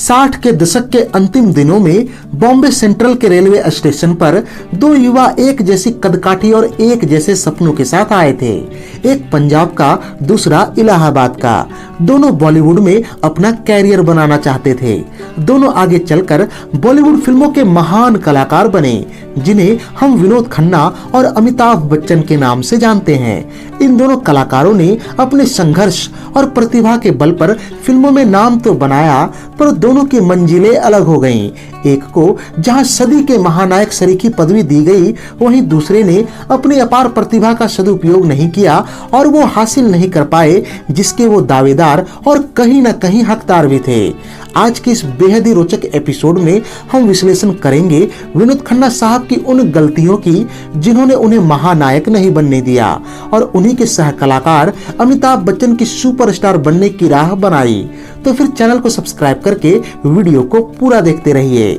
60 के दशक के अंतिम दिनों में बॉम्बे सेंट्रल के रेलवे स्टेशन पर दो युवा एक जैसी कदकाठी और एक जैसे सपनों के साथ आए थे। एक पंजाब का, दूसरा इलाहाबाद का। दोनों बॉलीवुड में अपना कैरियर बनाना चाहते थे। दोनों आगे चलकर बॉलीवुड फिल्मों के महान कलाकार बने, जिन्हें हम विनोद खन्ना और अमिताभ बच्चन के नाम से जानते हैं। इन दोनों कलाकारों ने अपने संघर्ष और प्रतिभा के बल पर फिल्मों में नाम तो बनाया, पर दोनों की मंजिलें अलग हो गईं। एक को जहां सदी के महानायक सरी की पदवी दी गई, वहीं दूसरे ने अपनी अपार प्रतिभा का सदुपयोग नहीं किया और वो हासिल नहीं कर पाए जिसके वो दावेदार और कहीं न कहीं हकदार भी थे। आज के इस बेहद ही रोचक एपिसोड में हम विश्लेषण करेंगे विनोद खन्ना साहब की उन गलतियों की जिन्होंने उन्हें महानायक नहीं बनने दिया और उन्हीं के सह कलाकार अमिताभ बच्चन की सुपरस्टार बनने की राह बनाई। तो फिर चैनल को सब्सक्राइब करके वीडियो को पूरा देखते रहिए।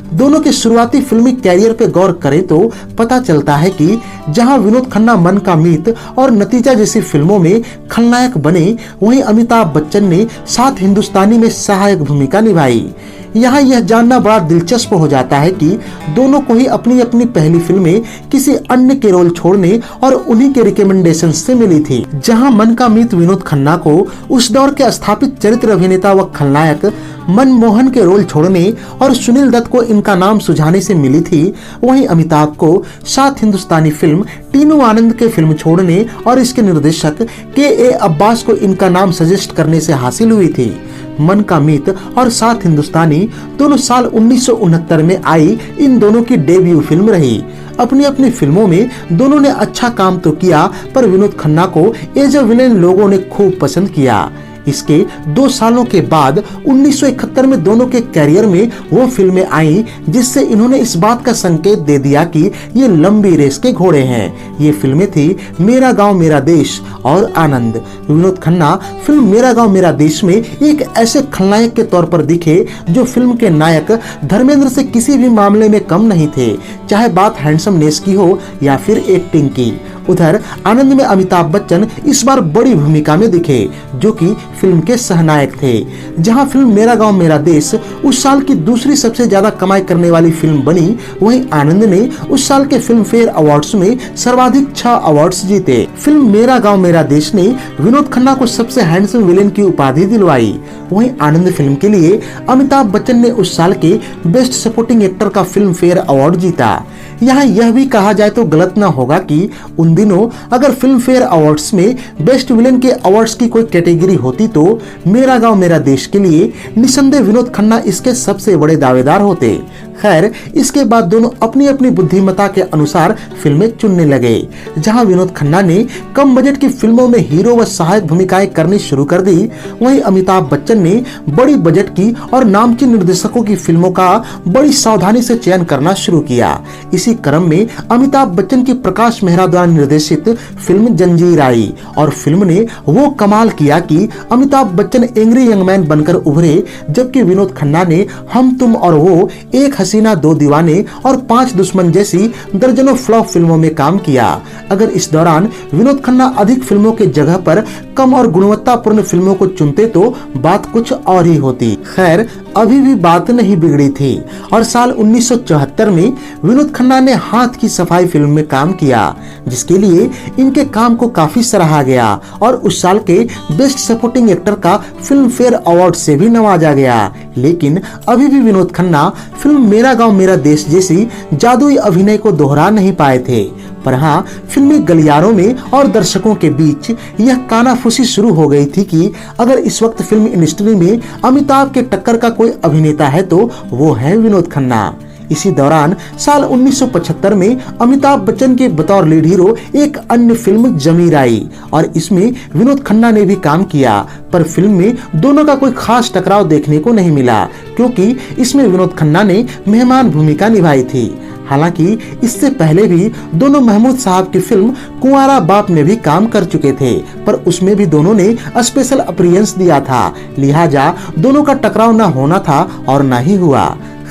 दोनों के शुरुआती फिल्मी कैरियर पे गौर करें तो पता चलता है कि जहां विनोद खन्ना मन का मीत और नतीजा जैसी फिल्मों में खलनायक बने, वहीं अमिताभ बच्चन ने 7 हिंदुस्तानी में सहायक भूमिका निभाई। यहाँ यह जानना बड़ा दिलचस्प हो जाता है कि दोनों को ही अपनी अपनी पहली फिल्में किसी अन्य के रोल छोड़ने और उन्हीं के रिकमेंडेशन से मिली थी। जहाँ मन का मीत विनोद खन्ना को उस दौर के स्थापित चरित्र अभिनेता व खलनायक मनमोहन के रोल छोड़ने और सुनील दत्त को इनका नाम सुझाने से मिली थी, वहीं अमिताभ को 7 हिंदुस्तानी फिल्म टीनू आनंद के फिल्म छोड़ने और इसके निर्देशक के अब्बास को इनका नाम सजेस्ट करने से हासिल हुई थी। मन का मीत और 7 हिंदुस्तानी दोनों साल 1969 में आई इन दोनों की डेब्यू फिल्म रही। अपनी अपनी फिल्मों में दोनों ने अच्छा काम तो किया, पर विनोद खन्ना को एज अ विलेन लोगों ने खूब पसंद किया। इसके 2 सालों के बाद 1971 में दोनों के कैरियर में वो फिल्में आई जिससे इन्होंने इस बात का संकेत दे दिया कि ये लंबी रेस के घोड़े हैं। ये फिल्में थी मेरा गांव मेरा देश और आनंद। विनोद खन्ना फिल्म मेरा गांव मेरा देश में एक ऐसे खलनायक के तौर पर दिखे जो फिल्म के नायक धर्मेंद्र से किसी भी मामले में कम नहीं थे, चाहे बात हैंडसमनेस की हो या फिर एक्टिंग की। उधर आनंद में अमिताभ बच्चन इस बार बड़ी भूमिका में दिखे, जो कि फिल्म के सहनायक थे। जहां फिल्म मेरा गांव मेरा देश उस साल की दूसरी सबसे ज्यादा कमाई करने वाली फिल्म बनी, वहीं आनंद ने उस साल के फिल्म फेयर अवार्ड्स में सर्वाधिक 6 अवार्ड्स जीते। फिल्म मेरा गांव मेरा देश ने विनोद खन्ना को सबसे हैंडसम विलेन की उपाधि दिलवाई। वहीं आनंद फिल्म के लिए अमिताभ बच्चन ने उस साल के बेस्ट सपोर्टिंग एक्टर का फिल्म फेयर अवार्ड जीता। यहाँ यह भी कहा जाए तो गलत न होगा कि उन दिनों अगर फिल्म फेयर अवार्ड्स में बेस्ट विलेन के अवार्ड्स की कोई कैटेगरी होती तो मेरा गांव मेरा देश के लिए निसंदेह विनोद खन्ना इसके सबसे बड़े दावेदार होते। खैर, इसके बाद दोनों अपनी अपनी बुद्धिमत्ता के अनुसार फिल्में चुनने लगे। जहां विनोद खन्ना ने कम बजट की फिल्मों में हीरो व सहायक भूमिकाएं करनी शुरू कर दी, वहीं अमिताभ बच्चन ने बड़ी बजट की और नामचीन निर्देशकों की फिल्मों का बड़ी सावधानी से चयन करना शुरू किया। इसी क्रम में अमिताभ बच्चन की प्रकाश मेहरा द्वारा निर्देशित फिल्म जंजीर आई और फिल्म ने वो कमाल किया कि Amitabh Bachchan angry young man बनकर उभरे, जबकि विनोद खन्ना ने हम तुम और वो, एक हसीना दो दीवाने और 5 दुश्मन जैसी दर्जनों फ्लॉप फिल्मों में काम किया। अगर इस दौरान विनोद खन्ना अधिक फिल्मों के जगह पर कम और गुणवत्तापूर्ण फिल्मों को चुनते तो बात कुछ और ही होती। खैर, अभी भी बात नहीं बिगड़ी थी और साल 1974 में विनोद खन्ना ने हाथ की सफाई फिल्म में काम किया, जिसके लिए इनके काम को काफी सराहा गया और उस साल के बेस्ट सपोर्टिंग एक्टर का फिल्म फेयर अवार्ड से भी नवाजा गया। लेकिन अभी भी विनोद खन्ना फिल्म मेरा गांव मेरा देश जैसी जादुई अभिनय को दोहरा नहीं पाए थे। पर हाँ, फिल्मी गलियारों में और दर्शकों के बीच यह कानाफूसी शुरू हो गई थी कि अगर इस वक्त फिल्म इंडस्ट्री में अमिताभ के टक्कर का कोई अभिनेता है तो वो है विनोद खन्ना। इसी दौरान साल 1975 में अमिताभ बच्चन के बतौर लीड हीरो एक अन्य फिल्म जमीर आई और इसमें विनोद खन्ना ने भी काम किया, पर फिल्म में दोनों का कोई खास टकराव देखने को नहीं मिला, क्योंकि इसमें विनोद खन्ना ने मेहमान भूमिका निभाई थी। हालांकि इससे पहले भी दोनों महमूद साहब की फिल्म कुंवारा बाप में भी काम कर चुके थे, पर उसमें भी दोनों ने स्पेशल अपीयरेंस दिया था, लिहाजा दोनों का टकराव न होना था और न ही हुआ।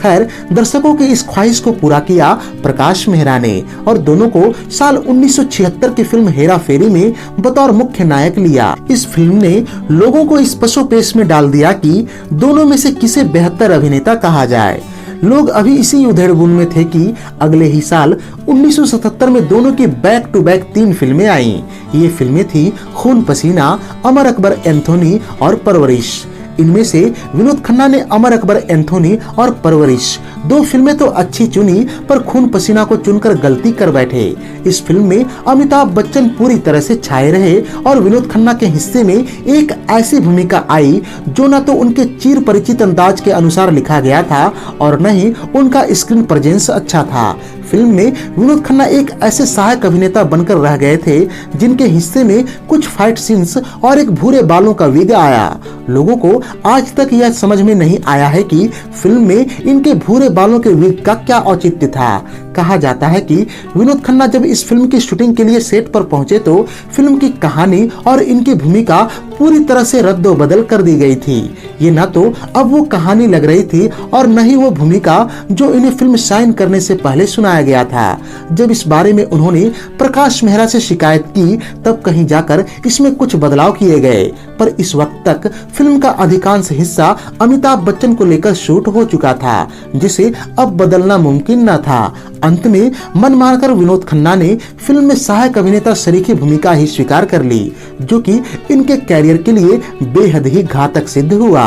खैर, दर्शकों की इस ख्वाहिश को पूरा किया प्रकाश मेहरा ने और दोनों को साल 1976 की फिल्म हेरा फेरी में बतौर मुख्य नायक लिया। इस फिल्म ने लोगों को इस पसोपेश में डाल दिया कि दोनों में से किसे बेहतर अभिनेता कहा जाए। लोग अभी इसी उधेड़बुन में थे कि अगले ही साल 1977 में दोनों की बैक टू बैक 3 फिल्में आईं। ये फिल्में थी खून पसीना, अमर अकबर एंथोनी और परवरिश। इनमें से विनोद खन्ना ने अमर अकबर एंथोनी और परवरिश 2 फिल्में तो अच्छी चुनी, पर खून पसीना को चुनकर गलती कर बैठे। इस फिल्म में अमिताभ बच्चन पूरी तरह से छाए रहे और विनोद खन्ना के हिस्से में एक ऐसी भूमिका आई जो न तो उनके चिर परिचित अंदाज के अनुसार लिखा गया था और न ही उनका स्क्रीन प्रेजेंस अच्छा था। फिल्म में विनोद खन्ना एक ऐसे सहायक अभिनेता बनकर रह गए थे जिनके हिस्से में कुछ फाइट सीन्स और एक भूरे बालों का विग आया। लोगों को आज तक यह समझ में नहीं आया है कि फिल्म में इनके भूरे बालों के विग का क्या औचित्य था। कहा जाता है कि विनोद खन्ना जब इस फिल्म की शूटिंग के लिए सेट पर पहुंचे तो फिल्म की कहानी और इनकी भूमिका पूरी तरह से रद्दोबदल कर दी गई थी। ये न तो अब वो कहानी लग रही थी और न ही वो भूमिका जो इन्हें फिल्म साइन करने से पहले सुनाया गया था। जब इस बारे में उन्होंने प्रकाश मेहरा से शिकायत की तब कहीं जाकर इसमें कुछ बदलाव किए गए, पर इस वक्त तक फिल्म का अधिकांश हिस्सा अमिताभ बच्चन को लेकर शूट हो चुका था, जिसे अब बदलना मुमकिन न था। अंत में मन मारकर विनोद खन्ना ने फिल्म में सहायक अभिनेता शरी की भूमिका ही स्वीकार कर ली, जो कि इनके कैरियर के लिए बेहद ही घातक सिद्ध हुआ।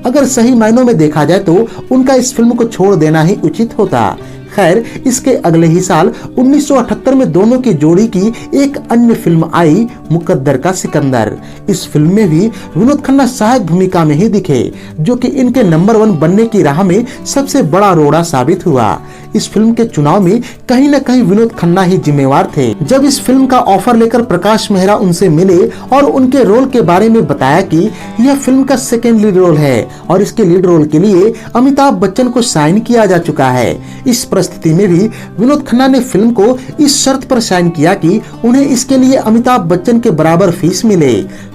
अगर सही मायनों में देखा जाए तो उनका इस फिल्म को छोड़ देना ही उचित होता। खैर, इसके अगले ही साल 1978 में दोनों की जोड़ी की एक अन्य फिल्म आई, मुकद्दर का सिकंदर। इस फिल्म में भी विनोद खन्ना सहायक भूमिका में ही दिखे, जो कि इनके नंबर 1 बनने की राह में सबसे बड़ा रोड़ा साबित हुआ। इस फिल्म के चुनाव में कहीं न कहीं विनोद खन्ना ही जिम्मेवार थे। जब इस फिल्म का ऑफर लेकर प्रकाश मेहरा उनसे मिले और उनके रोल के बारे में बताया कि यह फिल्म का सेकेंड लीड रोल है और इसके लीड रोल के लिए अमिताभ बच्चन को साइन किया जा चुका है। इस परिस्थिति में भी विनोद खन्ना ने फिल्म को इस शर्त पर साइन किया कि उन्हें इसके लिए अमिताभ बच्चन के बराबर फीस मिले।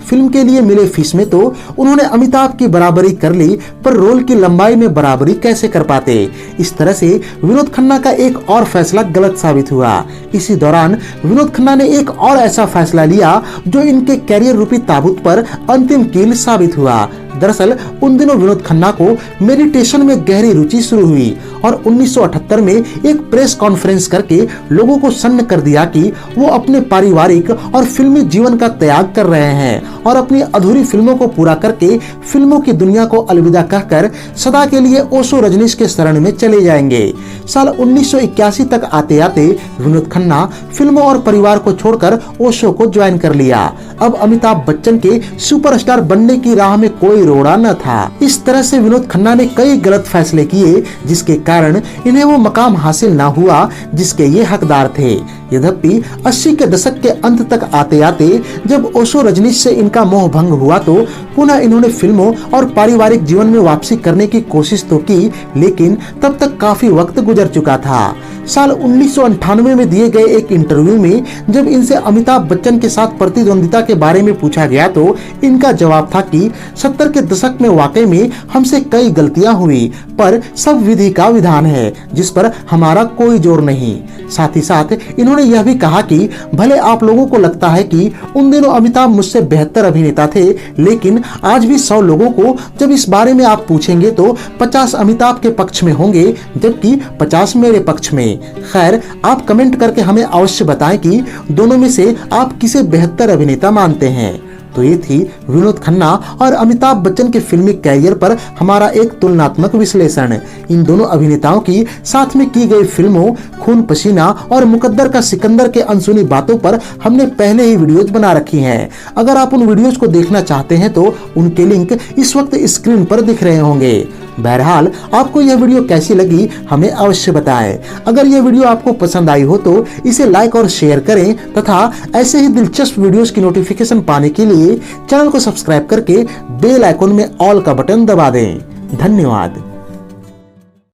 फिल्म के लिए मिले फीस में तो उन्होंने अमिताभ की बराबरी कर ली, पर रोल की लंबाई में बराबरी कैसे कर पाते। इस तरह से विनोद खन्ना का एक और फैसला गलत साबित हुआ। इसी दौरान विनोद खन्ना ने एक और ऐसा फैसला लिया जो इनके कैरियर रूपी ताबूत पर अंतिम कील साबित हुआ। दरअसल उन दिनों विनोद खन्ना को मेडिटेशन में गहरी रुचि शुरू हुई और 1978 में एक प्रेस कॉन्फ्रेंस करके लोगों को सन्न कर दिया कि वो अपने पारिवारिक और फिल्मी जीवन का त्याग कर रहे हैं और अपनी अधूरी फिल्मों को पूरा करके फिल्मों की दुनिया को अलविदा कहकर सदा के लिए ओशो रजनीश के शरण में चले जाएंगे। साल 1981 तक आते आते विनोद खन्ना फिल्मों और परिवार को छोड़कर ओशो को ज्वाइन कर लिया। अब अमिताभ बच्चन के सुपरस्टार बनने की राह में कोई रोड़ा न था। इस तरह से विनोद खन्ना ने कई गलत फैसले किए जिसके कारण इन्हें वो मकाम हासिल न हुआ जिसके ये हकदार थे। यद्यपि 80 के दशक के अंत तक आते आते जब ओशो रजनीश से इनका मोह भंग हुआ तो पुनः इन्होंने फिल्मों और पारिवारिक जीवन में वापसी करने की कोशिश तो की, लेकिन तब तक काफी वक्त गुजर चुका था। साल 1998 में दिए गए एक इंटरव्यू में जब इनसे अमिताभ बच्चन के साथ प्रतिद्वंदिता के बारे में पूछा गया तो इनका जवाब था कि 70 के दशक में वाकई में हमसे कई गलतियां हुई, पर सब विधि का विधान है जिस पर हमारा कोई जोर नहीं। साथ ही साथ इन्होंने यह भी कहा कि भले आप लोगों को लगता है कि उन दिनों अमिताभ मुझसे बेहतर अभिनेता थे, लेकिन आज भी 100 लोगों को जब इस बारे में आप पूछेंगे तो 50 अमिताभ के पक्ष में होंगे जबकि 50 मेरे पक्ष में। खैर, आप कमेंट करके हमें अवश्य बताएं कि दोनों में से आप किसे बेहतर अभिनेता मानते हैं। तो ये थी विनोद खन्ना और अमिताभ बच्चन के फिल्मी कैरियर पर हमारा एक तुलनात्मक विश्लेषण। इन दोनों अभिनेताओं की साथ में की गई फिल्मों खून पसीना और मुकद्दर का सिकंदर के अनसुनी बातों पर हमने पहले ही वीडियोज बना रखी हैं। अगर आप उन वीडियोज को देखना चाहते हैं तो उनके लिंक इस वक्त स्क्रीन पर दिख रहे होंगे। बहरहाल, आपको यह वीडियो कैसी लगी हमें अवश्य बताएं। अगर यह वीडियो आपको पसंद आई हो तो इसे लाइक और शेयर करें तथा ऐसे ही दिलचस्प वीडियोस की नोटिफिकेशन पाने के लिए चैनल को सब्सक्राइब करके बेल आइकन में ऑल का बटन दबा दें। धन्यवाद।